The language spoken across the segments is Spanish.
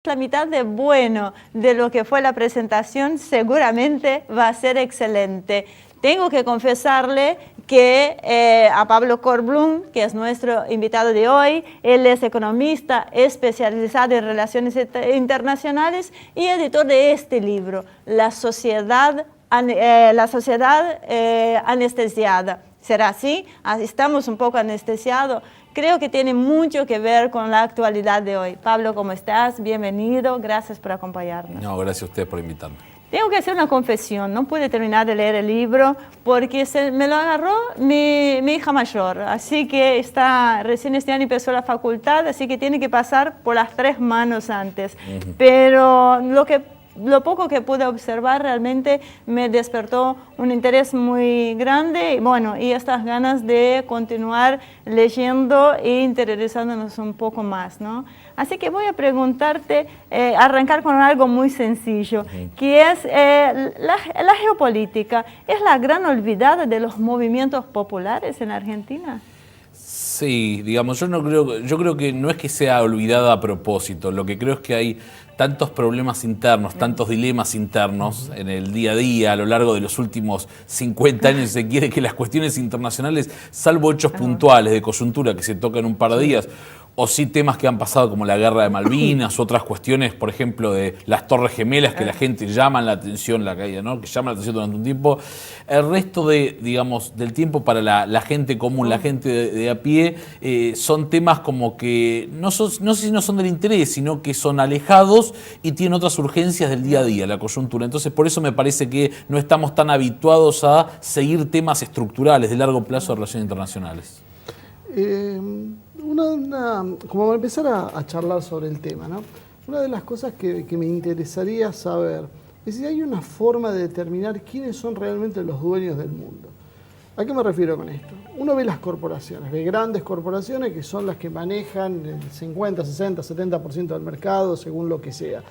La mitad de bueno de lo que fue la presentación seguramente va a ser excelente. Tengo que confesarle que a Pablo Korblum, que es nuestro invitado de hoy, él es economista especializado en relaciones internacionales y editor de este libro, La sociedad anestesiada. ¿Será así? Estamos un poco anestesiados. Creo que tiene mucho que ver con la actualidad de hoy. Pablo, ¿cómo estás? Bienvenido. Gracias por acompañarnos. No, gracias a usted por invitarme. Tengo que hacer una confesión. No pude terminar de leer el libro porque me lo agarró mi hija mayor. Así que recién este año empezó la facultad, así que tiene que pasar por las 3 manos antes. Pero lo poco que pude observar realmente me despertó un interés muy grande y estas ganas de continuar leyendo e interiorizándonos un poco más, ¿no? Así que voy a preguntarte, arrancar con algo muy sencillo, que es la geopolítica. ¿Es la gran olvidada de los movimientos populares en Argentina? Sí, digamos, yo creo que no es que sea olvidada a propósito, lo que creo es que hay tantos problemas internos, tantos dilemas internos en el día a día, a lo largo de los últimos 50 años, si se quiere, que las cuestiones internacionales, salvo hechos puntuales de coyuntura que se tocan un par de días, o sí temas que han pasado como la guerra de Malvinas, otras cuestiones, por ejemplo, de las Torres Gemelas, que la gente llama la atención, la caída, ¿no? Que llama la atención durante un tiempo. El resto del tiempo para la gente común, la gente de a pie, son temas como que no sé si no son del interés, sino que son alejados y tienen otras urgencias del día a día, la coyuntura. Entonces, por eso me parece que no estamos tan habituados a seguir temas estructurales de largo plazo de relaciones internacionales. Como para empezar a charlar sobre el tema, ¿no? Una de las cosas que me interesaría saber es si hay una forma de determinar quiénes son realmente los dueños del mundo. ¿A qué me refiero con esto? Uno ve las corporaciones, ve grandes corporaciones que son las que manejan el 50, 60, 70% del mercado, según lo que sea.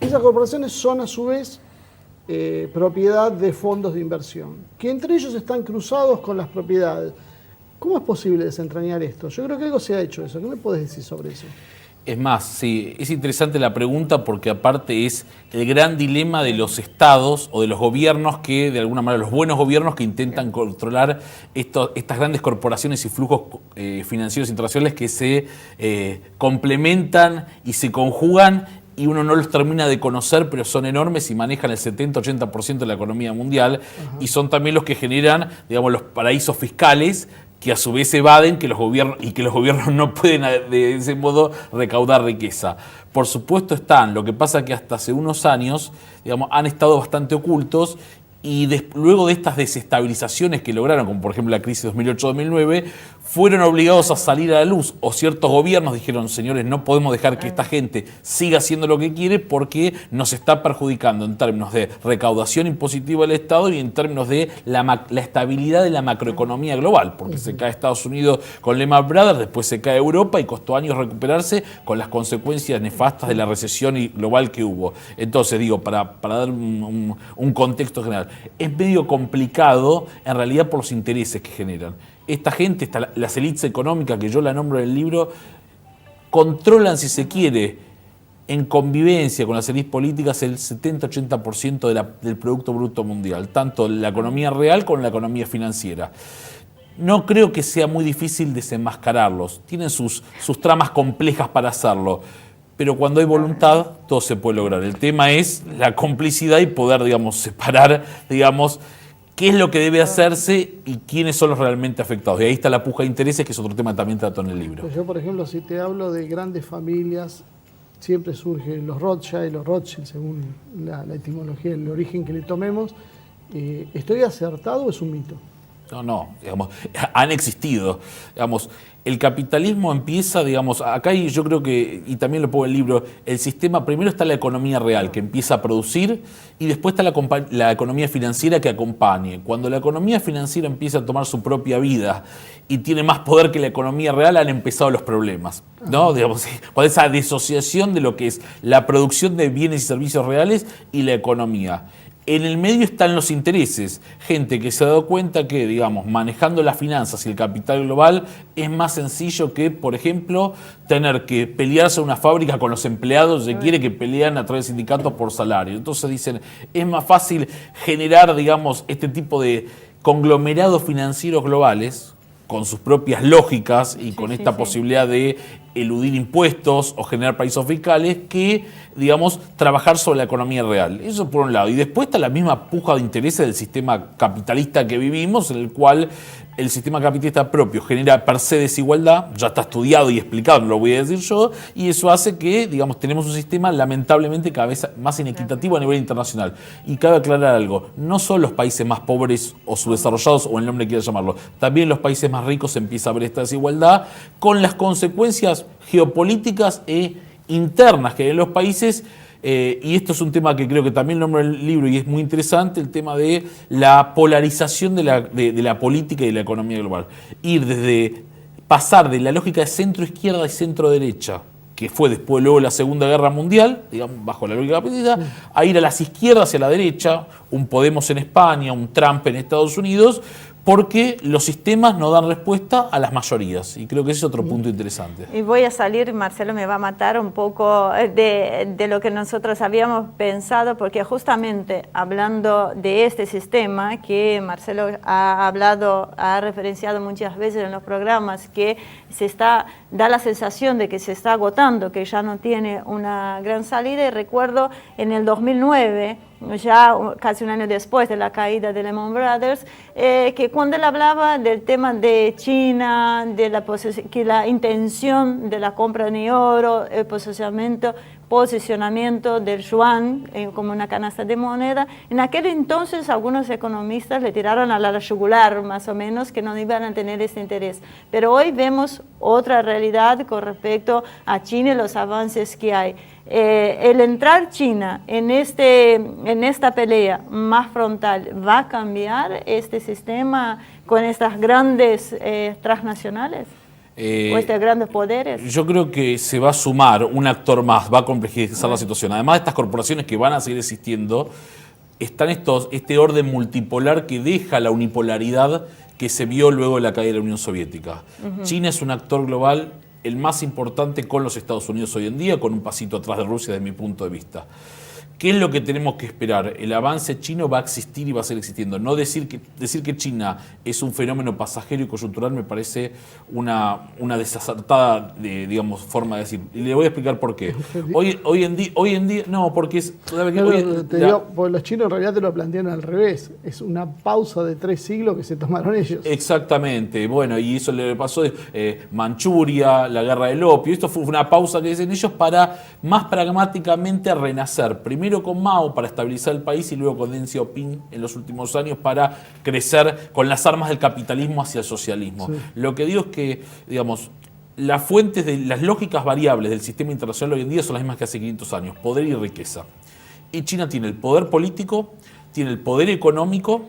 Esas corporaciones son a su vez propiedad de fondos de inversión, que entre ellos están cruzados con las propiedades. ¿Cómo es posible desentrañar esto? Yo creo que algo se ha hecho eso. ¿Qué me puedes decir sobre eso? Es más, sí, es interesante la pregunta porque aparte es el gran dilema de los estados o de los gobiernos que, de alguna manera, los buenos gobiernos que intentan controlar estas grandes corporaciones y flujos financieros internacionales que se complementan y se conjugan y uno no los termina de conocer, pero son enormes y manejan el 70-80% de la economía mundial. Ajá. Y son también los que generan, digamos, los paraísos fiscales que a su vez evaden que los gobiernos no pueden de ese modo recaudar riqueza. Por supuesto están, lo que pasa es que hasta hace unos años, digamos, han estado bastante ocultos y luego de estas desestabilizaciones que lograron, como por ejemplo la crisis 2008-2009, fueron obligados a salir a la luz, o ciertos gobiernos dijeron, señores, no podemos dejar que esta gente siga haciendo lo que quiere porque nos está perjudicando en términos de recaudación impositiva del Estado y en términos de la estabilidad de la macroeconomía global, porque se cae Estados Unidos con Lehman Brothers, después se cae Europa y costó años recuperarse con las consecuencias nefastas de la recesión global que hubo. Entonces, digo, para dar un contexto general, es medio complicado en realidad por los intereses que generan. Esta gente, las élites económicas que yo la nombro en el libro, controlan, si se quiere, en convivencia con las élites políticas el 70-80% del Producto Bruto Mundial, tanto la economía real como la economía financiera. No creo que sea muy difícil desenmascararlos, tienen sus tramas complejas para hacerlo, pero cuando hay voluntad todo se puede lograr. El tema es la complicidad y poder, digamos, separar, digamos, qué es lo que debe hacerse y quiénes son los realmente afectados. Y ahí está la puja de intereses, que es otro tema que también trato en el libro. Pues yo, por ejemplo, si te hablo de grandes familias, siempre surgen los Rothschild, según la etimología, el origen que le tomemos. ¿Estoy acertado o es un mito? No, digamos, han existido. Digamos, el capitalismo empieza, digamos, acá yo creo que, y también lo pongo en el libro, el sistema, primero está la economía real que empieza a producir y después está la economía financiera que acompañe. Cuando la economía financiera empieza a tomar su propia vida y tiene más poder que la economía real, han empezado los problemas, ¿no? Digamos, con esa disociación de lo que es la producción de bienes y servicios reales y la economía. En el medio están los intereses, gente que se ha dado cuenta que, digamos, manejando las finanzas y el capital global es más sencillo que, por ejemplo, tener que pelearse en una fábrica con los empleados, se quiere que pelean a través de sindicatos por salario. Entonces dicen, es más fácil generar, digamos, este tipo de conglomerados financieros globales con sus propias lógicas y con esta posibilidad de eludir impuestos o generar paraísos fiscales que, digamos, trabajar sobre la economía real. Eso por un lado. Y después está la misma puja de intereses del sistema capitalista que vivimos, en el cual el sistema capitalista propio genera per se desigualdad, ya está estudiado y explicado, no lo voy a decir yo, y eso hace que, digamos, tenemos un sistema lamentablemente cada vez más inequitativo a nivel internacional. Y cabe aclarar algo, no son los países más pobres o subdesarrollados, o el nombre que quiera llamarlo, también los países más ricos empieza a haber esta desigualdad, con las consecuencias geopolíticas e internas que hay en los países. Y esto es un tema que creo que también nombra el libro y es muy interesante, el tema de la polarización de la política y de la economía global. Pasar de la lógica de centro-izquierda y centro-derecha, que fue después luego de la Segunda Guerra Mundial, digamos, bajo la lógica capitalista, a ir a las izquierdas y a la derecha, un Podemos en España, un Trump en Estados Unidos, porque los sistemas no dan respuesta a las mayorías. Y creo que ese es otro punto interesante. Y voy a salir, Marcelo me va a matar un poco de lo que nosotros habíamos pensado, porque justamente hablando de este sistema que Marcelo ha referenciado muchas veces en los programas, que da la sensación de que se está agotando, que ya no tiene una gran salida. Y recuerdo en el 2009, ya casi un año después de la caída de Lehman Brothers, que cuando él hablaba del tema de China, de que la intención de la compra de oro, el posicionamiento del yuan como una canasta de moneda, en aquel entonces algunos economistas le tiraron a la yugular, más o menos, que no iban a tener este interés. Pero hoy vemos otra realidad con respecto a China y los avances que hay. El entrar China en esta pelea más frontal, ¿va a cambiar este sistema con estas grandes transnacionales? ¿O estos grandes poderes? Yo creo que se va a sumar un actor más, va a complejizar la situación. Además de estas corporaciones que van a seguir existiendo, están este orden multipolar que deja la unipolaridad que se vio luego de la caída de la Unión Soviética. China es un actor global, el más importante con los Estados Unidos hoy en día, con un pasito atrás de Rusia desde mi punto de vista. ¿Qué es lo que tenemos que esperar? El avance chino va a existir y va a seguir existiendo. No decir que China es un fenómeno pasajero y coyuntural me parece una desacertada, digamos, forma de decir. Y le voy a explicar por qué. Hoy en día, no, porque es... Porque los chinos en realidad te lo plantean al revés. Es una pausa de 3 siglos que se tomaron ellos. Exactamente. Bueno, y eso le pasó Manchuria, la guerra del opio. Esto fue una pausa que dicen ellos para más pragmáticamente renacer. Primero con Mao para estabilizar el país y luego con Deng Xiaoping en los últimos años para crecer con las armas del capitalismo hacia el socialismo. Sí. Lo que digo es que, digamos, las fuentes de las lógicas variables del sistema internacional hoy en día son las mismas que hace 500 años, poder y riqueza. Y China tiene el poder político, tiene el poder económico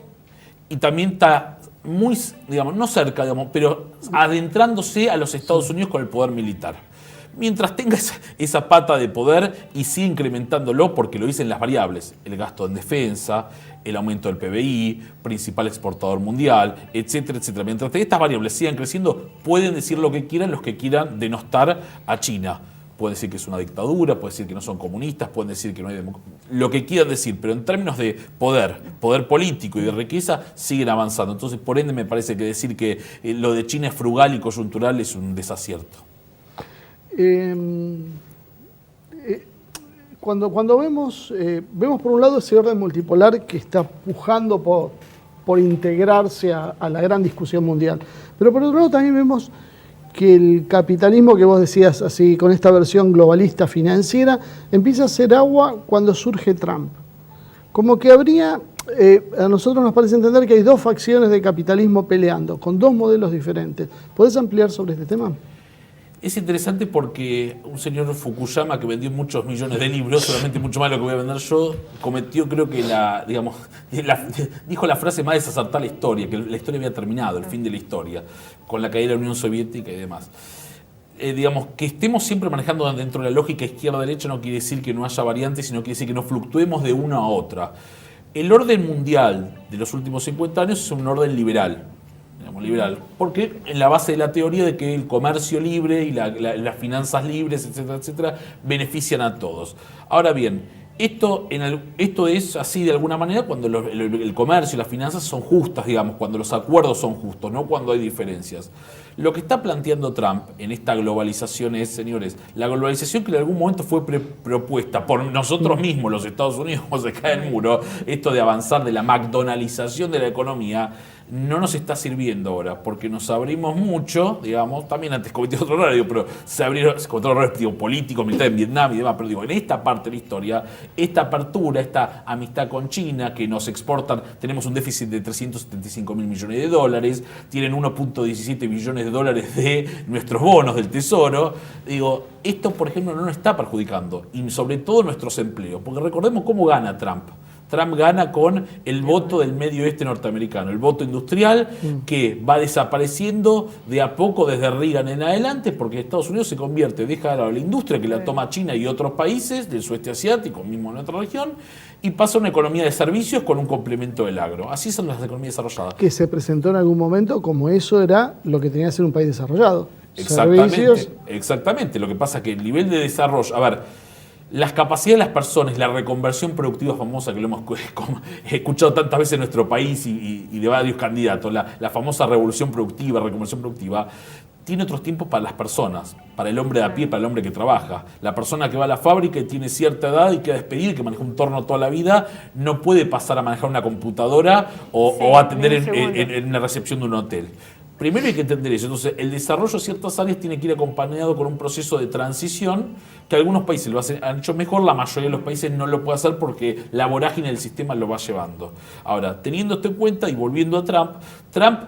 y también está muy, digamos, no cerca, digamos, pero adentrándose a los Estados Unidos con el poder militar. Mientras tenga esa pata de poder y siga incrementándolo, porque lo dicen las variables, el gasto en defensa, el aumento del PBI, principal exportador mundial, etcétera, etcétera. Mientras estas variables sigan creciendo, pueden decir lo que quieran los que quieran denostar a China. Pueden decir que es una dictadura, pueden decir que no son comunistas, pueden decir que no hay democracia, lo que quieran decir, pero en términos de poder político y de riqueza, siguen avanzando. Entonces, por ende, me parece que decir que lo de China es frugal y coyuntural es un desacierto. Cuando vemos por un lado ese orden multipolar que está pujando por integrarse a la gran discusión mundial, pero por otro lado también vemos que el capitalismo que vos decías así con esta versión globalista financiera empieza a hacer agua cuando surge Trump. Como que habría, a nosotros nos parece entender que hay 2 facciones de capitalismo peleando, con 2 modelos diferentes. ¿Podés ampliar sobre este tema? Es interesante porque un señor Fukuyama que vendió muchos millones de libros, seguramente mucho más de lo que voy a vender yo, cometió, creo que dijo la frase más desacertada de la historia, que la historia había terminado, el fin de la historia, con la caída de la Unión Soviética y demás. Digamos, que estemos siempre manejando dentro de la lógica izquierda-derecha no quiere decir que no haya variantes, sino quiere decir que no fluctuemos de una a otra. El orden mundial de los últimos 50 años es un orden liberal. Liberal, porque en la base de la teoría de que el comercio libre y las finanzas libres, etcétera, etcétera, benefician a todos. Ahora bien, esto es así de alguna manera cuando el comercio y las finanzas son justas, digamos, cuando los acuerdos son justos, no cuando hay diferencias. Lo que está planteando Trump en esta globalización es, señores, la globalización que en algún momento fue propuesta por nosotros mismos, los Estados Unidos, se cae el muro, esto de avanzar de la McDonaldización de la economía, no nos está sirviendo ahora, porque nos abrimos mucho, digamos, también antes cometí otro error, pero se cometió errores políticos, militar en Vietnam y demás, pero digo, en esta parte de la historia, esta apertura, esta amistad con China, que nos exportan, tenemos un déficit de 375 mil millones de dólares, tienen 1.17 billones de dólares de nuestros bonos del Tesoro, digo, esto, por ejemplo, no nos está perjudicando, y sobre todo nuestros empleos, porque recordemos cómo gana Trump. Trump gana con el voto del medio oeste norteamericano, el voto industrial que va desapareciendo de a poco desde Reagan en adelante, porque Estados Unidos se convierte, deja de lado la industria que la toma China y otros países del sudeste asiático, mismo en nuestra región, y pasa a una economía de servicios con un complemento del agro. Así son las economías desarrolladas. Que se presentó en algún momento como eso era lo que tenía que ser un país desarrollado. Exactamente, Servicios. exactamente. Lo que pasa es que el nivel de desarrollo, a ver, las capacidades de las personas, la reconversión productiva famosa que lo hemos escuchado tantas veces en nuestro país y de varios candidatos, la famosa revolución productiva, reconversión productiva, tiene otros tiempos para las personas, para el hombre de a pie, para el hombre que trabaja. La persona que va a la fábrica y tiene cierta edad y queda despedida, que maneja un torno toda la vida, no puede pasar a manejar una computadora o atender en una recepción de un hotel. Primero hay que entender eso. Entonces, el desarrollo de ciertas áreas tiene que ir acompañado con un proceso de transición que algunos países lo han hecho mejor, la mayoría de los países no lo puede hacer porque la vorágine del sistema lo va llevando. Ahora, teniendo esto en cuenta y volviendo a Trump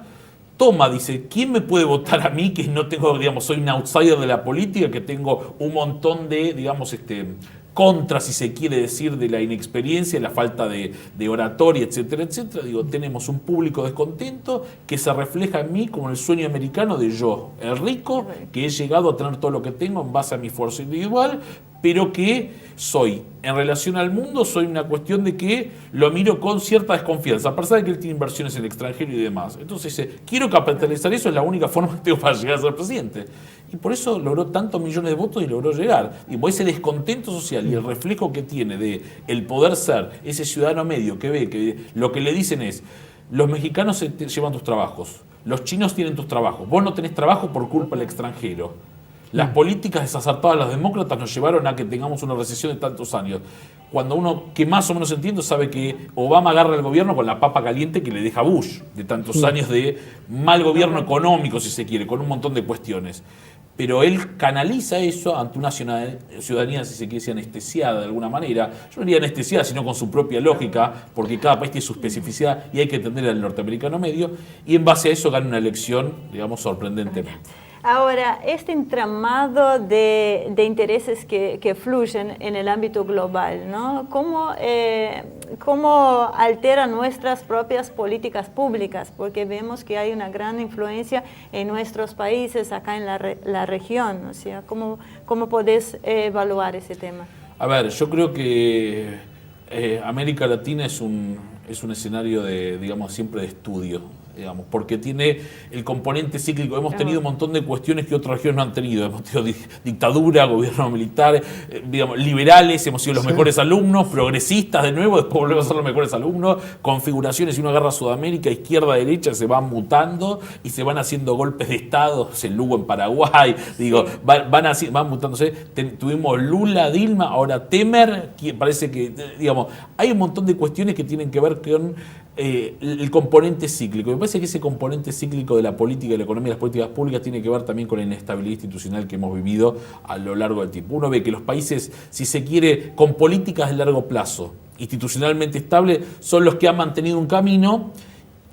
toma, dice, ¿quién me puede votar a mí que no tengo, digamos, soy un outsider de la política, que tengo un montón de, digamos, contra, si se quiere decir, de la inexperiencia, la falta de oratoria, etcétera, etcétera? Digo, tenemos un público descontento que se refleja en mí como el sueño americano de yo, el rico, que he llegado a tener todo lo que tengo en base a mi esfuerzo individual, pero que soy, en relación al mundo, soy una cuestión de que lo miro con cierta desconfianza, a pesar de que él tiene inversiones en el extranjero y demás. Entonces dice, quiero capitalizar eso, es la única forma que tengo para llegar a ser presidente. Y por eso logró tantos millones de votos y logró llegar. Y ese descontento social y el reflejo que tiene de el poder ser ese ciudadano medio que ve que lo que le dicen es, los mexicanos se llevan tus trabajos, los chinos tienen tus trabajos, vos no tenés trabajo por culpa del extranjero. Las políticas desacertadas de los demócratas nos llevaron a que tengamos una recesión de tantos años. Cuando uno que más o menos entiende sabe que Obama agarra el gobierno con la papa caliente que le deja Bush, de tantos años de mal gobierno económico, si se quiere, con un montón de cuestiones. Pero él canaliza eso ante una ciudadanía, si se quiere decir, anestesiada de alguna manera. Yo no diría anestesiada, sino con su propia lógica, porque cada país tiene su especificidad y hay que entender al norteamericano medio, y en base a eso gana una elección, digamos, sorprendentemente. Ahora, este entramado de intereses que fluyen en el ámbito global, ¿no? ¿Cómo altera nuestras propias políticas públicas? Porque vemos que hay una gran influencia en nuestros países, acá en la región. O sea, ¿cómo podés evaluar ese tema? A ver, yo creo que América Latina es un escenario de, digamos, siempre de estudio, digamos, porque tiene el componente cíclico. Hemos tenido un montón de cuestiones que otras regiones no han tenido. Hemos tenido dictadura, gobierno militar, digamos, liberales, hemos sido los mejores alumnos, progresistas de nuevo, después volvemos a ser los mejores alumnos, configuraciones, si uno agarra Sudamérica, izquierda, derecha, se van mutando y se van haciendo golpes de Estado, el Lugo en Paraguay, digo, van mutándose. Tuvimos Lula, Dilma, ahora Temer, que parece que, digamos, hay un montón de cuestiones que tienen que ver con el componente cíclico. Me parece que ese componente cíclico de la política, de la economía y las políticas públicas tiene que ver también con la inestabilidad institucional que hemos vivido a lo largo del tiempo. Uno ve que los países, si se quiere, con políticas de largo plazo, institucionalmente estables, son los que han mantenido un camino,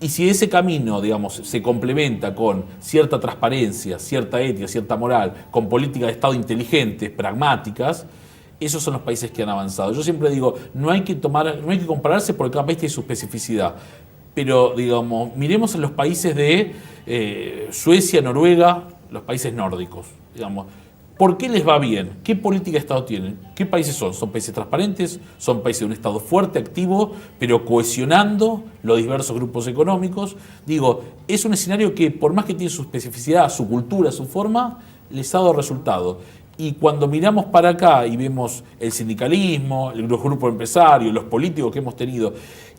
y si ese camino, digamos, se complementa con cierta transparencia, cierta ética, cierta moral, con políticas de Estado inteligentes, pragmáticas, esos son los países que han avanzado. Yo siempre digo, no hay que compararse porque cada país tiene su especificidad. Pero, digamos, miremos a los países de Suecia, Noruega, los países nórdicos. Digamos, ¿Por qué les va bien? ¿Qué política de Estado tienen? ¿Qué países son? ¿Son países transparentes? ¿Son países de un Estado fuerte, activo, pero cohesionando los diversos grupos económicos? Digo, es un escenario que, por más que tiene su especificidad, su cultura, su forma, les ha dado resultado. Y cuando miramos para acá y vemos el sindicalismo, los grupos empresarios, los políticos que hemos tenido,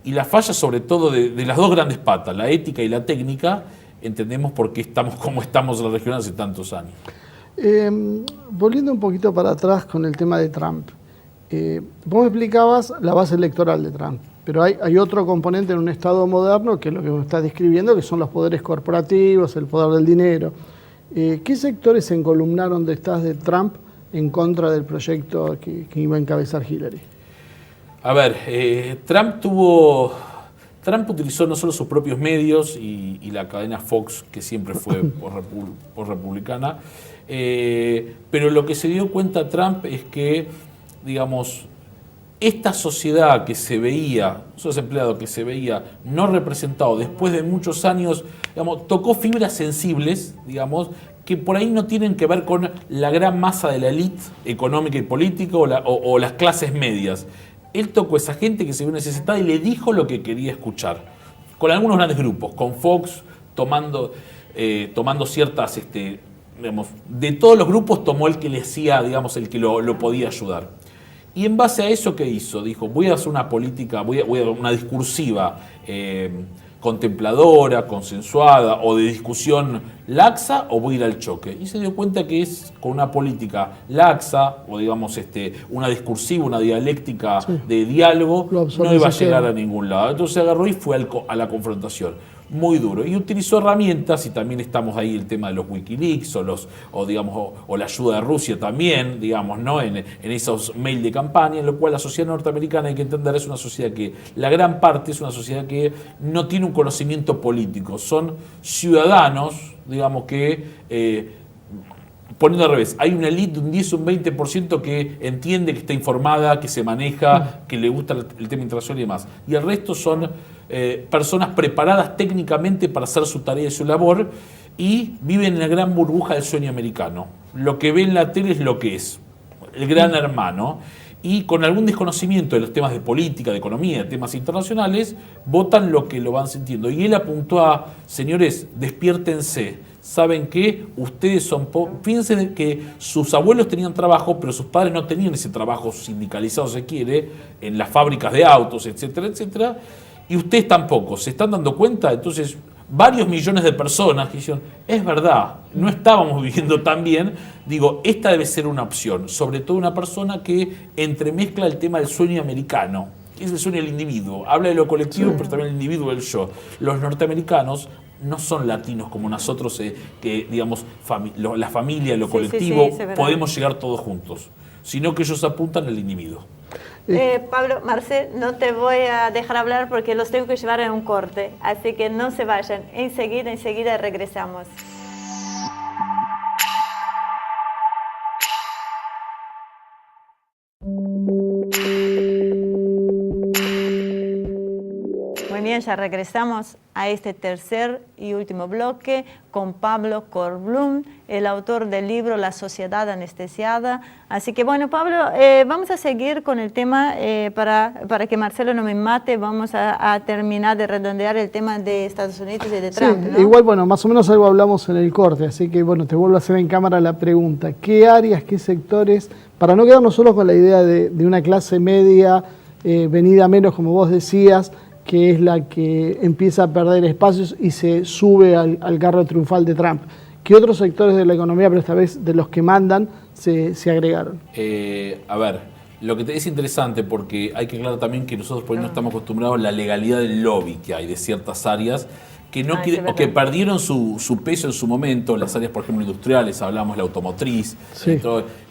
y la falla sobre todo de las dos grandes patas, la ética y la técnica, entendemos por qué estamos como estamos en la región hace tantos años. Volviendo un poquito para atrás con el tema de Trump, vos me explicabas la base electoral de Trump, pero hay otro componente en un Estado moderno que es lo que me estás describiendo, que son los poderes corporativos, el poder del dinero. ¿Qué sectores se encolumnaron detrás de Trump en contra del proyecto que iba a encabezar Hillary? A ver, Trump utilizó no solo sus propios medios y la cadena Fox, que siempre fue por republicana, pero lo que se dio cuenta Trump es que, digamos, esta sociedad que se veía, esos empleados que se veía no representado después de muchos años, digamos, tocó fibras sensibles, digamos, que por ahí no tienen que ver con la gran masa de la élite económica y política o las clases medias. Él tocó a esa gente que se vio necesitada y le dijo lo que quería escuchar. Con algunos grandes grupos, con Fox tomando ciertas, digamos, de todos los grupos tomó el que le hacía, digamos, el que lo podía ayudar. Y en base a eso, ¿qué hizo? Dijo, voy a hacer una política, voy a una discursiva contempladora, consensuada o de discusión laxa, o voy a ir al choque. Y se dio cuenta que es con una política laxa o digamos una discursiva, una dialéctica de diálogo, no iba a llegar a ningún lado. Entonces agarró y fue a la confrontación. Muy duro. Y utilizó herramientas, y también estamos ahí el tema de los Wikileaks o la ayuda de Rusia también, digamos, ¿no? En esos mails de campaña, en lo cual la sociedad norteamericana, hay que entender, es una sociedad que, la gran parte es una sociedad que no tiene un conocimiento político, son ciudadanos, digamos, que poniendo al revés, hay una élite de un 10 o un 20% que entiende, que está informada, que se maneja, que le gusta el tema internacional y demás. Y el resto son personas preparadas técnicamente para hacer su tarea y su labor, y viven en la gran burbuja del sueño americano. Lo que ve en la tele es lo que es, el gran hermano. Y con algún desconocimiento de los temas de política, de economía, de temas internacionales, votan lo que lo van sintiendo. Y él apuntó a, señores, despiértense. ¿Saben qué? Ustedes son piensen que sus abuelos tenían trabajo, pero sus padres no tenían ese trabajo sindicalizado, se quiere, en las fábricas de autos, etcétera, etcétera. Y ustedes tampoco. ¿Se están dando cuenta? Entonces, varios millones de personas que dijeron, es verdad, no estábamos viviendo tan bien. Digo, esta debe ser una opción, sobre todo una persona que entremezcla el tema del sueño americano, que es el sueño del individuo. Habla de lo colectivo, pero también el individuo del yo. Los norteamericanos no son latinos como nosotros, que digamos, la familia, lo colectivo, podemos llegar todos juntos, sino que ellos apuntan al individuo. Pablo, Marcel, no te voy a dejar hablar porque los tengo que llevar en un corte, así que no se vayan, enseguida regresamos. Muy bien, ya regresamos a este tercer y último bloque con Pablo Korblum, el autor del libro La sociedad anestesiada. Así que bueno, Pablo, vamos a seguir con el tema para que Marcelo no me mate. Vamos a terminar de redondear el tema de Estados Unidos y de Trump, sí, ¿no? Igual, bueno, más o menos algo hablamos en el corte, así que bueno, te vuelvo a hacer en cámara la pregunta. ¿Qué áreas, qué sectores, para no quedarnos solo con la idea de una clase media venida menos, como vos decías, que es la que empieza a perder espacios y se sube al carro triunfal de Trump? ¿Qué otros sectores de la economía, pero esta vez de los que mandan, se agregaron? A ver, lo que es interesante, porque hay que aclarar también que nosotros por ahí no estamos acostumbrados a la legalidad del lobby que hay de ciertas áreas que no o que perdieron su peso en su momento, las áreas, por ejemplo, industriales, hablamos de la automotriz, sí,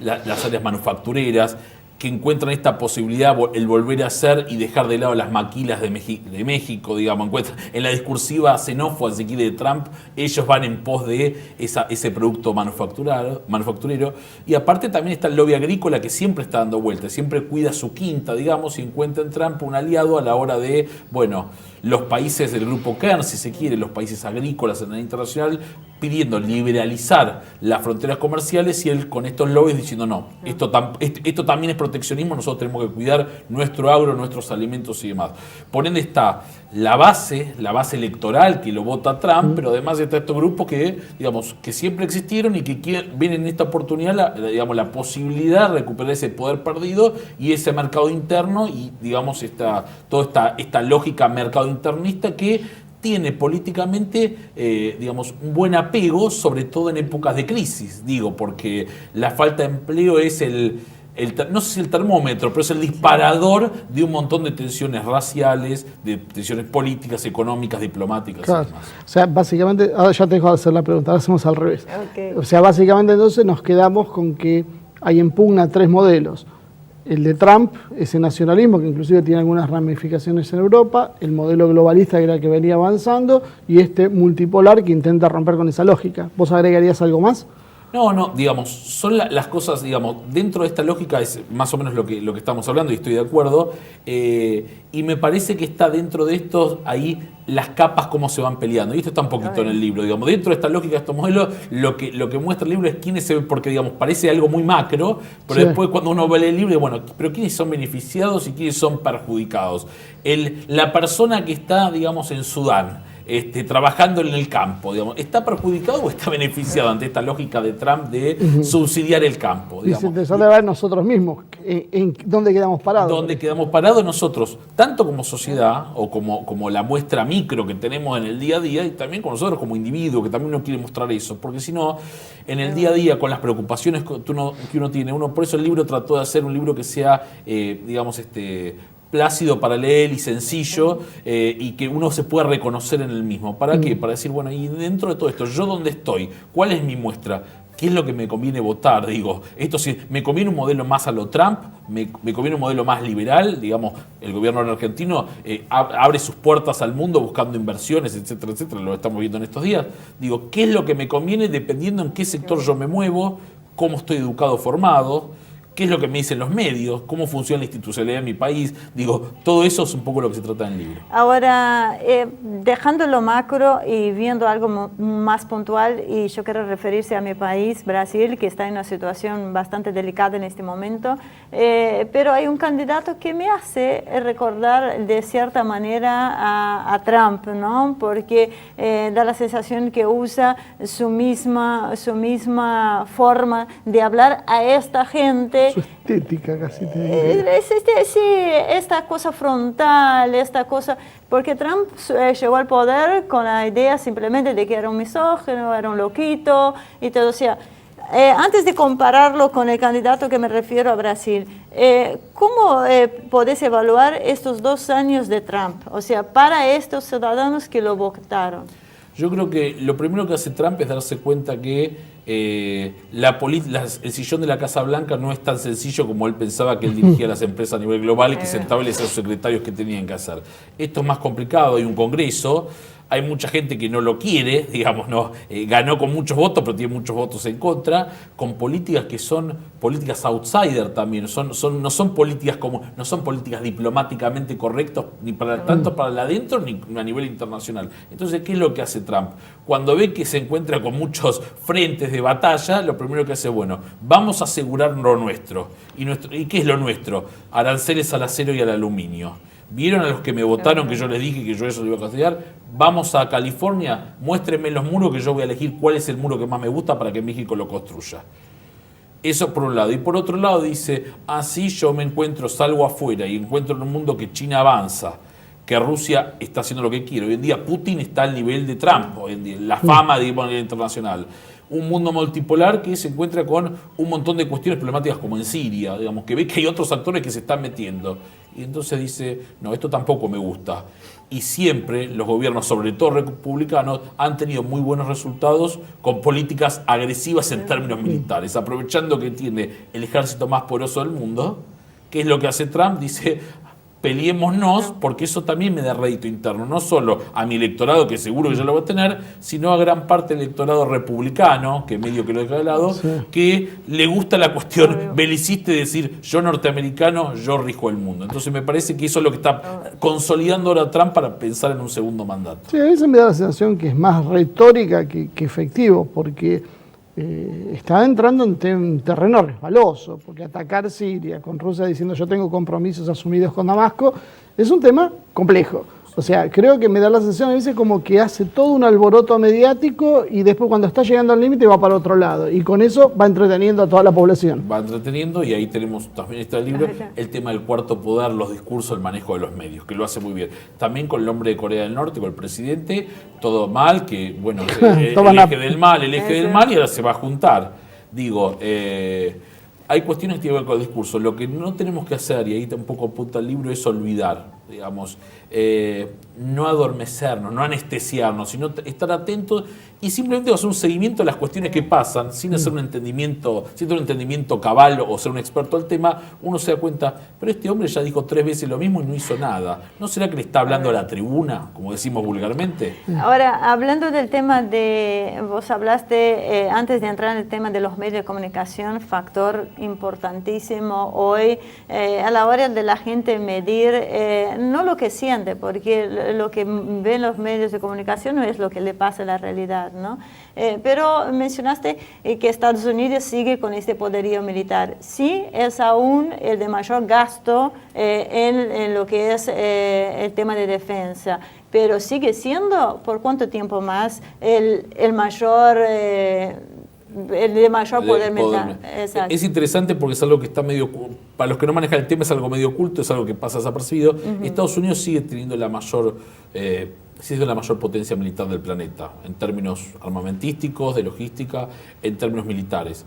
las áreas manufactureras, que encuentran esta posibilidad, el volver a hacer y dejar de lado las maquilas de México, digamos, en la discursiva xenófoba, si quiere, de Trump, ellos van en pos de ese producto manufacturero. Y aparte también está el lobby agrícola, que siempre está dando vueltas, siempre cuida su quinta, digamos, y encuentra en Trump un aliado a la hora de, bueno, los países del grupo Kern, si se quiere, los países agrícolas en la internacional, pidiendo liberalizar las fronteras comerciales y él con estos lobbies diciendo no, esto también es proteccionismo, nosotros tenemos que cuidar nuestro agro, nuestros alimentos y demás. Por ende está la base electoral que lo vota Trump, pero además está estos grupos que, digamos, que siempre existieron y que ven en esta oportunidad la posibilidad de recuperar ese poder perdido y ese mercado interno y, digamos, toda esta lógica mercado internista que tiene políticamente, digamos, un buen apego, sobre todo en épocas de crisis, digo, porque la falta de empleo es no sé si el termómetro, pero es el disparador de un montón de tensiones raciales, de tensiones políticas, económicas, diplomáticas. Claro. Y demás. O sea, básicamente, ahora ya te dejo de hacer la pregunta, ahora hacemos al revés. Okay. O sea, básicamente entonces nos quedamos con que hay en pugna 3 modelos. El de Trump, ese nacionalismo que inclusive tiene algunas ramificaciones en Europa, el modelo globalista que era el que venía avanzando y este multipolar que intenta romper con esa lógica. ¿Vos agregarías algo más? No, digamos, son las cosas, digamos, dentro de esta lógica es más o menos lo que estamos hablando y estoy de acuerdo, y me parece que está dentro de estos, ahí las capas cómo se van peleando, y esto está un poquito en el libro, digamos, dentro de esta lógica de estos modelos, lo que muestra el libro es quiénes se ven, porque digamos, parece algo muy macro, pero sí. Después cuando uno lee el libro, bueno, pero quiénes son beneficiados y quiénes son perjudicados. La persona que está, digamos, en Sudán, trabajando en el campo, digamos, ¿está perjudicado o está beneficiado ante esta lógica de Trump de subsidiar el campo? Y es interesante ver nosotros mismos, en dónde quedamos parados. ¿Dónde quedamos parados nosotros, tanto como sociedad o como la muestra micro que tenemos en el día a día y también con nosotros como individuo, que también uno quiere mostrar eso? Porque si no, en el día a día, con las preocupaciones que uno tiene, por eso el libro trató de hacer un libro que sea, digamos, plácido para leer y sencillo y que uno se pueda reconocer en el mismo. ¿Para qué? Para decir, bueno, y dentro de todo esto, ¿yo dónde estoy? ¿Cuál es mi muestra? ¿Qué es lo que me conviene votar? Digo, esto sí, ¿me conviene un modelo más a lo Trump? ¿Me conviene un modelo más liberal? Digamos, el gobierno argentino abre sus puertas al mundo buscando inversiones, etcétera, etcétera, lo estamos viendo en estos días. Digo, ¿qué es lo que me conviene dependiendo en qué sector yo me muevo? ¿Cómo estoy educado, formado? ¿Qué es lo que me dicen los medios? ¿Cómo funciona la institucionalidad en mi país? Digo, todo eso es un poco lo que se trata en el libro. Ahora, dejando lo macro y viendo algo más puntual, y yo quiero referirse a mi país, Brasil, que está en una situación bastante delicada en este momento, pero hay un candidato que me hace recordar de cierta manera a Trump, ¿no? Porque da la sensación que usa su misma forma de hablar a esta gente. Su estética casi te diría. Sí, esta cosa frontal, esta cosa, porque Trump llegó al poder con la idea simplemente de que era un misógino, era un loquito y todo. O sea, antes de compararlo con el candidato que me refiero a Brasil, ¿cómo podés evaluar estos 2 años de Trump? O sea, para estos ciudadanos que lo votaron. Yo creo que lo primero que hace Trump es darse cuenta que el sillón de la Casa Blanca no es tan sencillo como él pensaba, que él dirigía las empresas a nivel global y que sentaba y les decía a los secretarios que tenían que hacer. Esto es más complicado, hay un Congreso, hay mucha gente que no lo quiere, digamos, no ganó con muchos votos, pero tiene muchos votos en contra, con políticas que son políticas outsider también, no son políticas diplomáticamente correctas, ni tanto para el adentro ni a nivel internacional. Entonces, ¿qué es lo que hace Trump? Cuando ve que se encuentra con muchos frentes de batalla, lo primero que hace, bueno, vamos a asegurar lo nuestro. ¿Y qué es lo nuestro? Aranceles al acero y al aluminio. ¿Vieron a los que me votaron que yo les dije que yo eso lo iba a castigar? Vamos a California, muéstrenme los muros que yo voy a elegir cuál es el muro que más me gusta para que México lo construya. Eso por un lado. Y por otro lado dice, así yo salgo afuera y encuentro en un mundo que China avanza, que Rusia está haciendo lo que quiere. Hoy en día Putin está al nivel de Trump, hoy en día, la fama de nivel internacional. Un mundo multipolar que se encuentra con un montón de cuestiones problemáticas como en Siria, digamos, que ve que hay otros actores que se están metiendo. Y entonces dice, no, esto tampoco me gusta. Y siempre los gobiernos, sobre todo republicanos, han tenido muy buenos resultados con políticas agresivas en términos militares, aprovechando que tiene el ejército más poderoso del mundo. ¿Qué es lo que hace Trump? Dice, peleémonos, porque eso también me da rédito interno, no solo a mi electorado, que seguro que ya lo va a tener, sino a gran parte del electorado republicano, que medio que lo deja de lado, que le gusta la cuestión belicista de decir, yo norteamericano, yo rijo el mundo. Entonces me parece que eso es lo que está consolidando ahora Trump para pensar en un segundo mandato. Sí, a veces me da la sensación que es más retórica que efectivo, porque está entrando en un terreno resbaloso, porque atacar Siria con Rusia diciendo yo tengo compromisos asumidos con Damasco es un tema complejo. O sea, creo que me da la sensación a veces como que hace todo un alboroto mediático y después cuando está llegando al límite va para otro lado. Y con eso va entreteniendo a toda la población. Va entreteniendo y ahí tenemos, también está el libro, el tema del cuarto poder, los discursos, el manejo de los medios, que lo hace muy bien. También con el hombre de Corea del Norte, con el presidente, todo mal, que bueno, el eje del mal y ahora se va a juntar. Digo, hay cuestiones que tienen que ver con el discurso. Lo que no tenemos que hacer, y ahí tampoco apunta el libro, es olvidar, digamos, no adormecernos, no anestesiarnos, sino estar atentos y simplemente hacer un seguimiento de las cuestiones que pasan, sin hacer un entendimiento cabal o ser un experto al tema. Uno se da cuenta, pero este hombre ya dijo 3 veces lo mismo y no hizo nada. ¿No será que le está hablando a la tribuna, como decimos vulgarmente? Ahora, hablando del tema vos hablaste antes de entrar en el tema de los medios de comunicación, factor importantísimo hoy a la hora de la gente medir no lo que siente, porque lo que ven los medios de comunicación no es lo que le pasa en la realidad, ¿no? Pero mencionaste que Estados Unidos sigue con este poderío militar. Sí, es aún el de mayor gasto en lo que es el tema de defensa, pero sigue siendo, ¿por cuánto tiempo más, el mayor... el de mayor poder militar. Es interesante porque es algo que está medio, para los que no manejan el tema, es algo medio oculto, es algo que pasa desapercibido. Estados Unidos sigue teniendo la mayor potencia militar del planeta, en términos armamentísticos, de logística, en términos militares,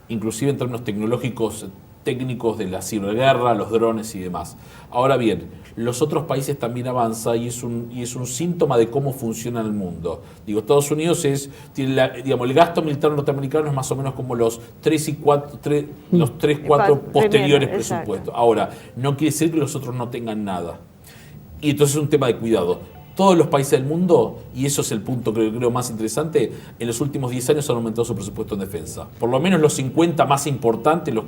inclusive en términos tecnológicos, técnicos de la ciberguerra, los drones y demás. Ahora bien, los otros países también avanzan y es un síntoma de cómo funciona el mundo. Digo, Estados Unidos tiene el gasto militar norteamericano es más o menos como los 3 y 4 posteriores presupuestos. Ahora, no quiere decir que los otros no tengan nada. Y entonces es un tema de cuidado. Todos los países del mundo, y eso es el punto que creo más interesante, en los últimos 10 años han aumentado su presupuesto en defensa. Por lo menos los 50 más importantes, los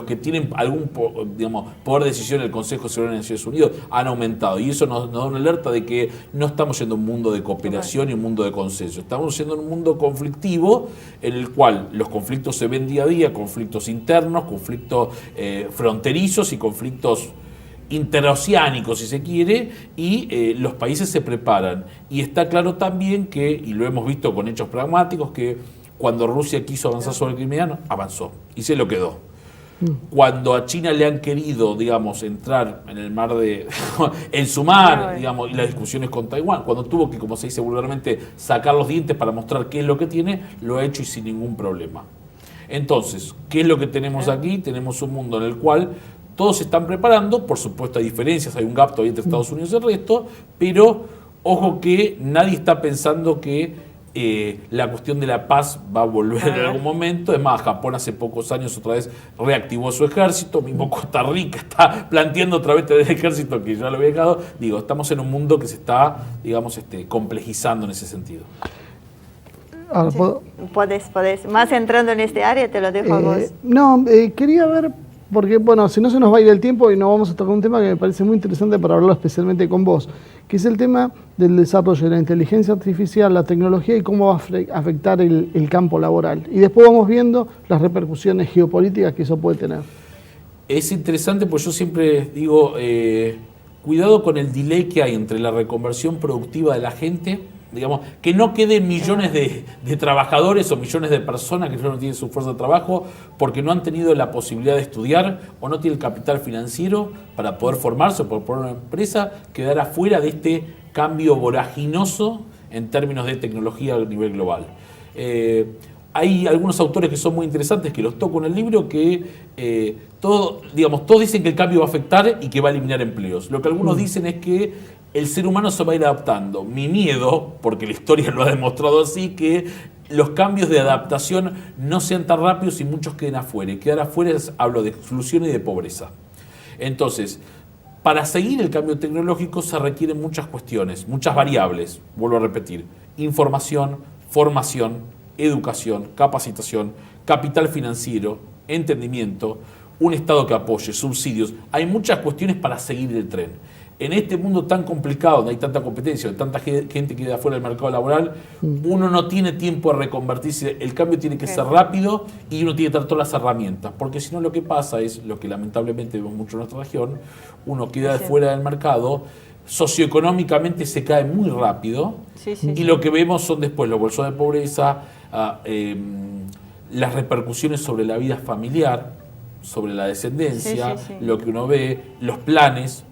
que tienen algún poder de decisión en el Consejo de Seguridad de Naciones Unidas, han aumentado. Y eso nos da una alerta de que no estamos yendo a un mundo de cooperación y un mundo de consenso. Estamos yendo a un mundo conflictivo en el cual los conflictos se ven día a día, conflictos internos, conflictos fronterizos y conflictos interoceánicos, si se quiere, y los países se preparan. Y está claro también que, y lo hemos visto con hechos pragmáticos, que cuando Rusia quiso avanzar sobre Crimea, avanzó y se lo quedó. Cuando a China le han querido, digamos, entrar en el mar en su mar, digamos, y las discusiones con Taiwán, cuando tuvo que, como se dice vulgarmente, sacar los dientes para mostrar qué es lo que tiene, lo ha hecho y sin ningún problema. Entonces, ¿qué es lo que tenemos aquí? Tenemos un mundo en el cual todos se están preparando, por supuesto hay diferencias, hay un gap todavía entre Estados Unidos y el resto, pero ojo que nadie está pensando que la cuestión de la paz va a volver en algún momento. Es más, Japón hace pocos años otra vez reactivó su ejército, mismo Costa Rica está planteando otra vez el ejército que ya lo había dejado. Digo, estamos en un mundo que se está, digamos, complejizando en ese sentido. Sí, podés. Más entrando en este área, te lo dejo a vos. Quería ver... Porque, bueno, si no se nos va a ir el tiempo y no vamos a tocar un tema que me parece muy interesante para hablarlo especialmente con vos, que es el tema del desarrollo de la inteligencia artificial, la tecnología y cómo va a afectar el campo laboral. Y después vamos viendo las repercusiones geopolíticas que eso puede tener. Es interesante porque yo siempre digo, cuidado con el delay que hay entre la reconversión productiva de la gente, digamos, que no queden millones de trabajadores o millones de personas que no tienen su fuerza de trabajo porque no han tenido la posibilidad de estudiar o no tienen el capital financiero para poder formarse o por poner una empresa, quedar afuera de este cambio voraginoso en términos de tecnología a nivel global. Hay algunos autores que son muy interesantes, que los toco en el libro, que todos dicen que el cambio va a afectar y que va a eliminar empleos. Lo que algunos dicen es que el ser humano se va a ir adaptando. Mi miedo, porque la historia lo ha demostrado así, que los cambios de adaptación no sean tan rápidos y muchos queden afuera. Y quedar afuera hablo de exclusión y de pobreza. Entonces, Para seguir el cambio tecnológico se requieren muchas cuestiones, muchas variables, vuelvo a repetir, información, formación, educación, capacitación, capital financiero, entendimiento, un Estado que apoye, subsidios. Hay muchas cuestiones para seguir el tren. En este mundo tan complicado, donde hay tanta competencia, donde tanta gente que queda fuera del mercado laboral, uno no tiene tiempo de reconvertirse. El cambio tiene que ser rápido y uno tiene que tener todas las herramientas. Porque si no, lo que pasa es, lo que lamentablemente vemos mucho en nuestra región, uno queda fuera del mercado, socioeconómicamente se cae muy rápido y lo que vemos son después los bolsones de pobreza, las repercusiones sobre la vida familiar, sobre la descendencia, lo que uno ve, los planes.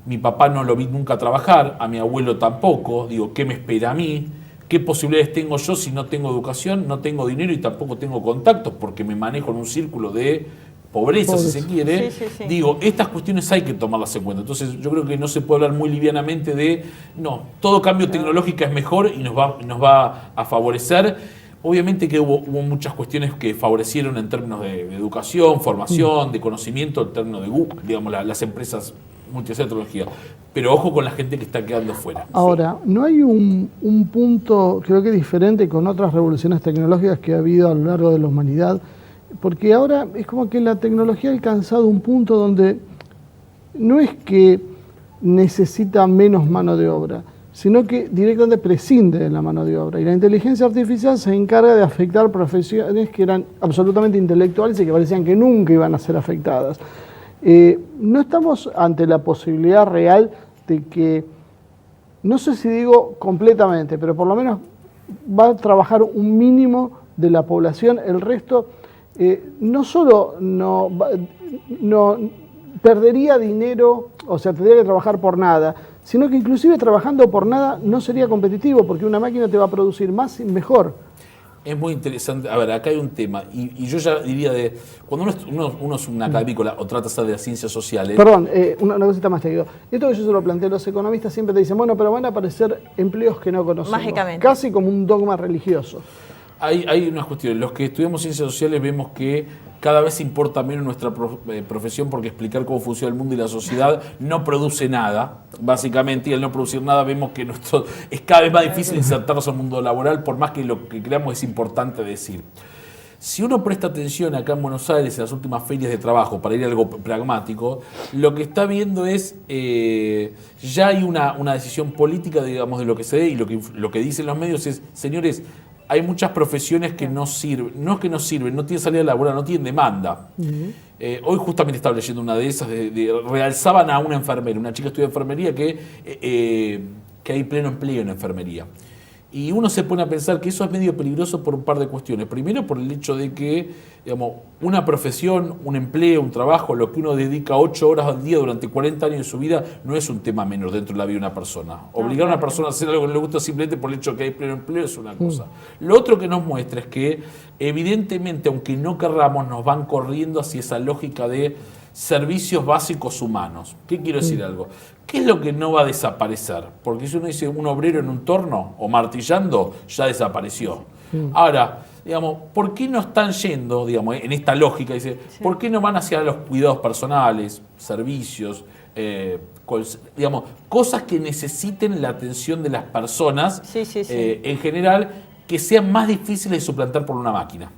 Mi papá no lo vi nunca trabajar, a mi abuelo tampoco. Digo, ¿qué me espera a mí? ¿Qué posibilidades tengo yo si no tengo educación, no tengo dinero y tampoco tengo contactos? Porque me manejo en un círculo de pobreza, si se quiere. Digo, estas cuestiones hay que tomarlas en cuenta. Entonces yo creo que no se puede hablar muy livianamente de, no, todo cambio tecnológico es mejor y nos va a favorecer. Obviamente que hubo muchas cuestiones que favorecieron en términos de educación, formación, de conocimiento, en términos de, digamos, las empresas multinacionales de tecnología. Pero ojo con la gente que está quedando fuera. Ahora, ¿no hay un punto, creo que diferente con otras revoluciones tecnológicas que ha habido a lo largo de la humanidad? Porque ahora es como que la tecnología ha alcanzado un punto donde no es que necesita menos mano de obra, sino que directamente prescinde de la mano de obra. Y la inteligencia artificial se encarga de afectar profesiones que eran absolutamente intelectuales y que parecían que nunca iban a ser afectadas. No estamos ante la posibilidad real de que, no sé si digo completamente, pero por lo menos va a trabajar un mínimo de la población, el resto no solo no perdería dinero, o sea, tendría que trabajar por nada, sino que inclusive trabajando por nada no sería competitivo, porque una máquina te va a producir más y mejor. Es muy interesante. A ver, acá hay un tema, y yo ya diría cuando uno es un académico o trata de hacer de las ciencias sociales... Perdón, una cosita más te digo. Esto que yo se lo planteé, los economistas siempre te dicen, bueno, pero van a aparecer empleos que no conocemos. Mágicamente. Casi como un dogma religioso. Hay unas cuestiones. Los que estudiamos ciencias sociales vemos que cada vez importa menos nuestra profesión porque explicar cómo funciona el mundo y la sociedad no produce nada, básicamente, y al no producir nada vemos que es cada vez más difícil insertarnos al mundo laboral, por más que lo que creamos es importante decir. Si uno presta atención acá en Buenos Aires en las últimas ferias de trabajo, para ir a algo pragmático, lo que está viendo es, ya hay una decisión política, digamos, de lo que se ve, y lo que dicen los medios es, señores, hay muchas profesiones que no sirven, no es que no sirven, no tienen salida laboral, no tienen demanda. Hoy justamente estaba leyendo una de esas, realzaban a una enfermera, una chica estudia enfermería que hay pleno empleo en enfermería. Y uno se pone a pensar que eso es medio peligroso por un par de cuestiones. Primero, por el hecho de que, digamos, una profesión, un empleo, un trabajo, lo que uno dedica 8 horas al día durante 40 años de su vida, no es un tema menor dentro de la vida de una persona. Obligar a una persona a hacer algo que no le gusta simplemente por el hecho de que hay pleno empleo es una cosa. Lo otro que nos muestra es que, evidentemente, aunque no querramos, nos van corriendo hacia esa lógica de servicios básicos humanos. ¿Qué quiero decir algo? ¿Qué es lo que no va a desaparecer? Porque si uno dice un obrero en un torno o martillando, ya desapareció. Ahora, digamos, ¿por qué no están yendo, digamos, en esta lógica? Dice, ¿por qué no van hacia los cuidados personales, servicios, digamos, cosas que necesiten la atención de las personas, en general, que sean más difíciles de suplantar por una máquina?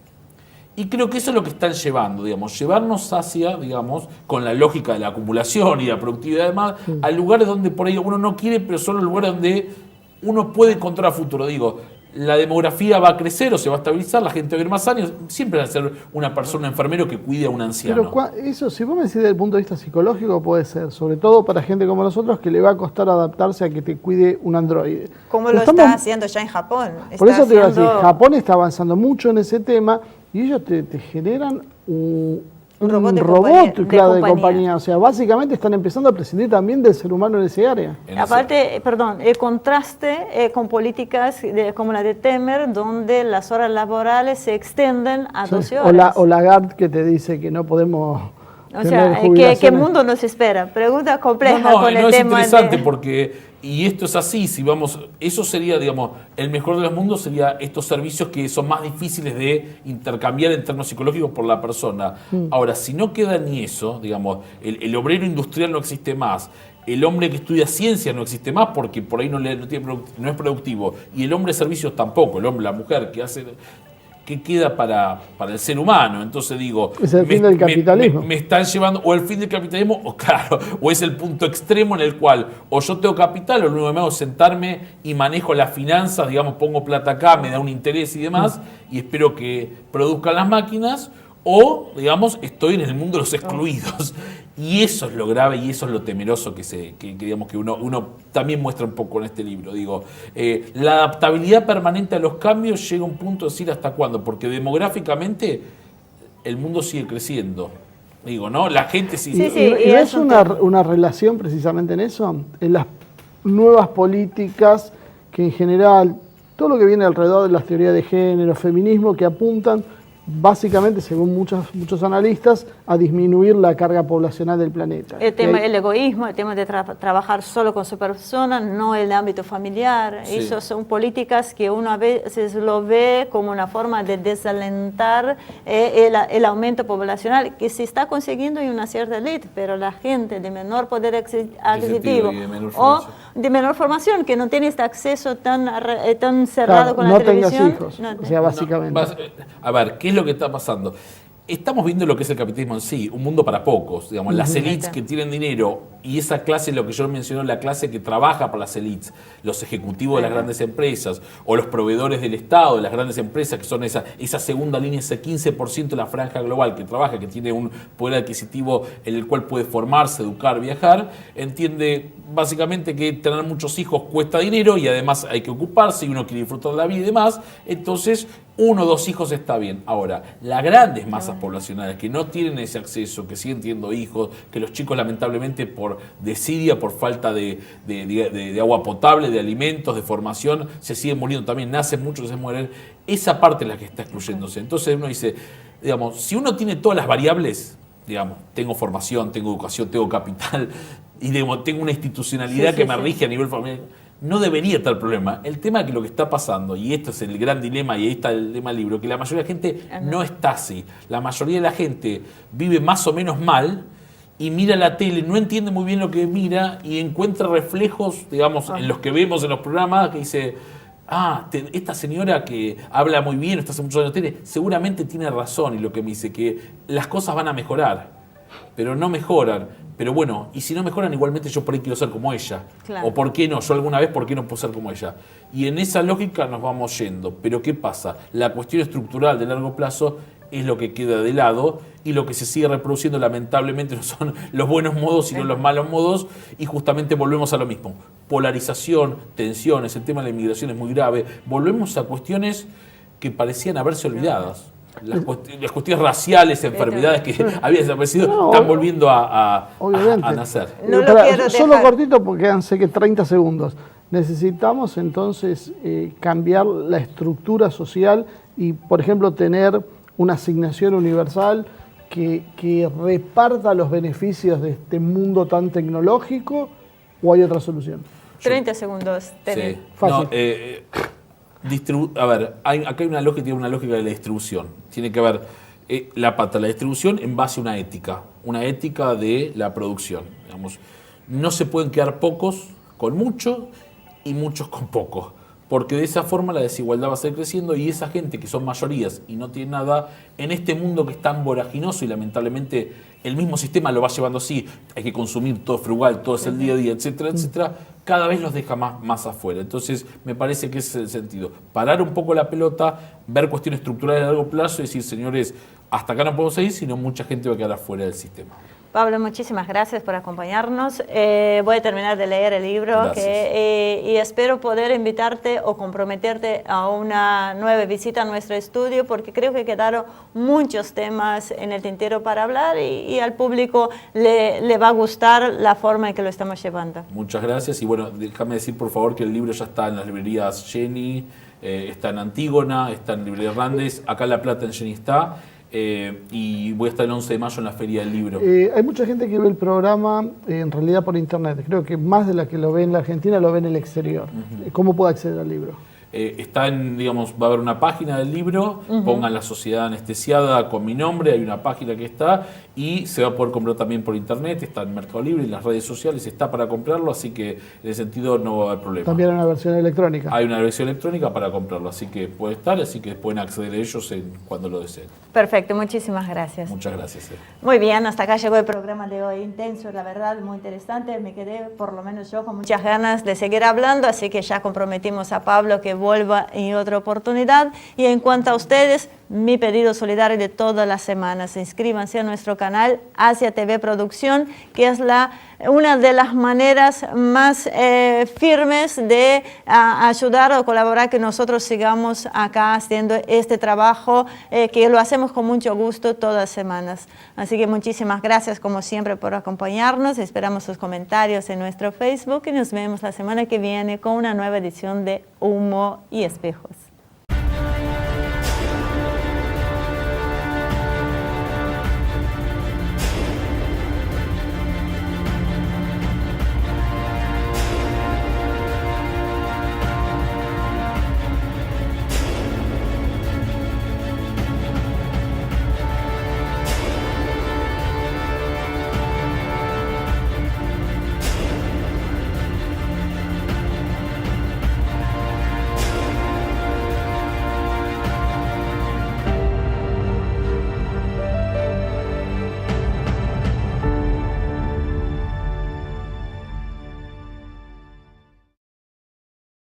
Y creo que eso es lo que están llevando, digamos, llevarnos hacia, digamos, con la lógica de la acumulación y la productividad y demás, a lugares donde por ahí uno no quiere, pero son los lugares donde uno puede encontrar a futuro. Digo, la demografía va a crecer o se va a estabilizar, la gente va a vivir más años, siempre va a ser una persona, un enfermero que cuide a un anciano. Pero eso, si vos me decís desde el punto de vista psicológico, puede ser, sobre todo para gente como nosotros que le va a costar adaptarse a que te cuide un androide. Como lo está haciendo ya en Japón. Por eso te iba a decir, Japón está avanzando mucho en ese tema y ellos te generan un robot de compañía. O sea, básicamente están empezando a prescindir también del ser humano en ese área. Aparte, perdón, el contraste con políticas como la de Temer, donde las horas laborales se extienden a 12 horas. O Lagarde que te dice que no podemos O tener sea, ¿qué jubilaciones. mundo nos espera? Pregunta compleja No, con el es tema interesante de... porque, y esto es así, si vamos, eso sería, digamos, el mejor de los mundos sería estos servicios que son más difíciles de intercambiar en términos psicológicos por la persona. Ahora, si no queda ni eso, digamos, el obrero industrial no existe más, el hombre que estudia ciencia no existe más porque por ahí no es productivo, y el hombre de servicios tampoco, el hombre, la mujer que hace... ¿Qué queda para el ser humano? Entonces digo... Es el fin del capitalismo. Me están llevando... O el fin del capitalismo, o claro, o es el punto extremo en el cual o yo tengo capital, o lo único que me hago es sentarme y manejo las finanzas, digamos, pongo plata acá, me da un interés y demás, y espero que produzcan las máquinas, o, digamos, estoy en el mundo de los excluidos. Y eso es lo grave y eso es lo temeroso digamos, que uno también muestra un poco en este libro. Digo, la adaptabilidad permanente a los cambios llega a un punto de decir hasta cuándo, porque demográficamente el mundo sigue creciendo. Digo, ¿no? La gente sigue... Sí, ¿Y es una relación precisamente en eso? En las nuevas políticas que en general, todo lo que viene alrededor de las teorías de género, feminismo, que apuntan básicamente, según muchos analistas, a disminuir la carga poblacional del planeta. El egoísmo, el tema de trabajar solo con su persona, no el ámbito familiar. Sí. Esas son políticas que uno a veces lo ve como una forma de desalentar el aumento poblacional que se está consiguiendo en una cierta élite, pero la gente de menor poder adquisitivo o de menor formación, que no tiene este acceso tan cerrado con la televisión. No tengas hijos, o sea, básicamente. A ver, ¿qué es lo que está pasando? Estamos viendo lo que es el capitalismo en sí, un mundo para pocos, digamos, las élites que tienen dinero y esa clase, lo que yo mencioné, la clase que trabaja para las élites, los ejecutivos de las grandes empresas o los proveedores del Estado de las grandes empresas, que son esa segunda línea, ese 15% de la franja global que trabaja, que tiene un poder adquisitivo en el cual puede formarse, educar, viajar, entiende básicamente que tener muchos hijos cuesta dinero y además hay que ocuparse y uno quiere disfrutar de la vida y demás, entonces 1 o 2 hijos está bien. Ahora, las grandes masas poblacionales que no tienen ese acceso, que siguen teniendo hijos, que los chicos lamentablemente por desidia, por falta de agua potable, de alimentos, de formación, se siguen muriendo también, nacen muchos, se mueren, esa parte es la que está excluyéndose. Entonces uno dice, digamos, si uno tiene todas las variables, digamos, tengo formación, tengo educación, tengo capital, y digamos, tengo una institucionalidad que me rige a nivel familiar, no debería estar el problema. El tema es que lo que está pasando, y esto es el gran dilema, y ahí está el tema del libro, que la mayoría de la gente no está así. La mayoría de la gente vive más o menos mal y mira la tele, no entiende muy bien lo que mira y encuentra reflejos, digamos, en los que vemos en los programas, que dice, esta señora que habla muy bien, está hace muchos años en la tele, seguramente tiene razón, y lo que me dice, que las cosas van a mejorar, pero no mejoran. Pero bueno, y si no mejoran, igualmente yo por ahí quiero ser como ella. Claro. O por qué no, yo alguna vez, ¿por qué no puedo ser como ella? Y en esa lógica nos vamos yendo. Pero ¿qué pasa? La cuestión estructural de largo plazo es lo que queda de lado y lo que se sigue reproduciendo lamentablemente no son los buenos modos, sino los malos modos, y justamente volvemos a lo mismo. Polarización, tensiones, el tema de la inmigración es muy grave. Volvemos a cuestiones que parecían haberse olvidadas. Las cuestiones raciales, enfermedades que habían desaparecido, están volviendo a nacer. No lo quiero solo dejar. cortito porque quedan, sé que 30 segundos. Necesitamos entonces cambiar la estructura social y, por ejemplo, tener una asignación universal que reparta los beneficios de este mundo tan tecnológico, ¿o hay otra solución? 30 segundos. Sí. Fácil. A ver, acá hay una lógica de la distribución. Tiene que haber la distribución en base a una ética de la producción. Digamos, no se pueden quedar pocos con mucho y muchos con poco, porque de esa forma la desigualdad va a seguir creciendo y esa gente que son mayorías y no tiene nada, en este mundo que es tan voraginoso y lamentablemente el mismo sistema lo va llevando así, hay que consumir todo frugal, todo es el día a día, etcétera, etcétera, cada vez los deja más afuera. Entonces me parece que ese es el sentido. Parar un poco la pelota, ver cuestiones estructurales a largo plazo y decir, señores, hasta acá no podemos seguir, sino mucha gente va a quedar afuera del sistema. Pablo, muchísimas gracias por acompañarnos. Voy a terminar de leer el libro y espero poder invitarte o comprometerte a una nueva visita a nuestro estudio porque creo que quedaron muchos temas en el tintero para hablar y al público le va a gustar la forma en que lo estamos llevando. Muchas gracias y bueno, déjame decir por favor que el libro ya está en las librerías Jenny, está en Antígona, está en librería Randes, acá en La Plata en Jenny está. y voy a estar el 11 de mayo en la Feria del Libro. Hay mucha gente que ve el programa en realidad por internet. Creo que más de la que lo ve en la Argentina lo ve en el exterior. ¿Cómo puede acceder al libro? Está en, digamos, va a haber una página del libro, pongan La Sociedad Anestesiada con mi nombre, hay una página que está, y se va a poder comprar también por internet, está en Mercado Libre, en las redes sociales, está para comprarlo, así que en ese sentido no va a haber problema. También hay una versión electrónica. Hay una versión electrónica para comprarlo, así que puede estar, así que pueden acceder a ellos cuando lo deseen. Perfecto, muchísimas gracias. Muchas gracias. Muy bien, hasta acá llegó el programa de hoy, intenso, la verdad, muy interesante. Me quedé, por lo menos yo, con muchas ganas de seguir hablando, así que ya comprometimos a Pablo que vuelva en otra oportunidad. Y en cuanto a ustedes, mi pedido solidario de todas las semanas, inscríbanse a nuestro canal Asia TV Producción, que es una de las maneras más firmes de ayudar o colaborar que nosotros sigamos acá haciendo este trabajo, que lo hacemos con mucho gusto todas las semanas. Así que muchísimas gracias como siempre por acompañarnos, esperamos sus comentarios en nuestro Facebook y nos vemos la semana que viene con una nueva edición de Humo y Espejos.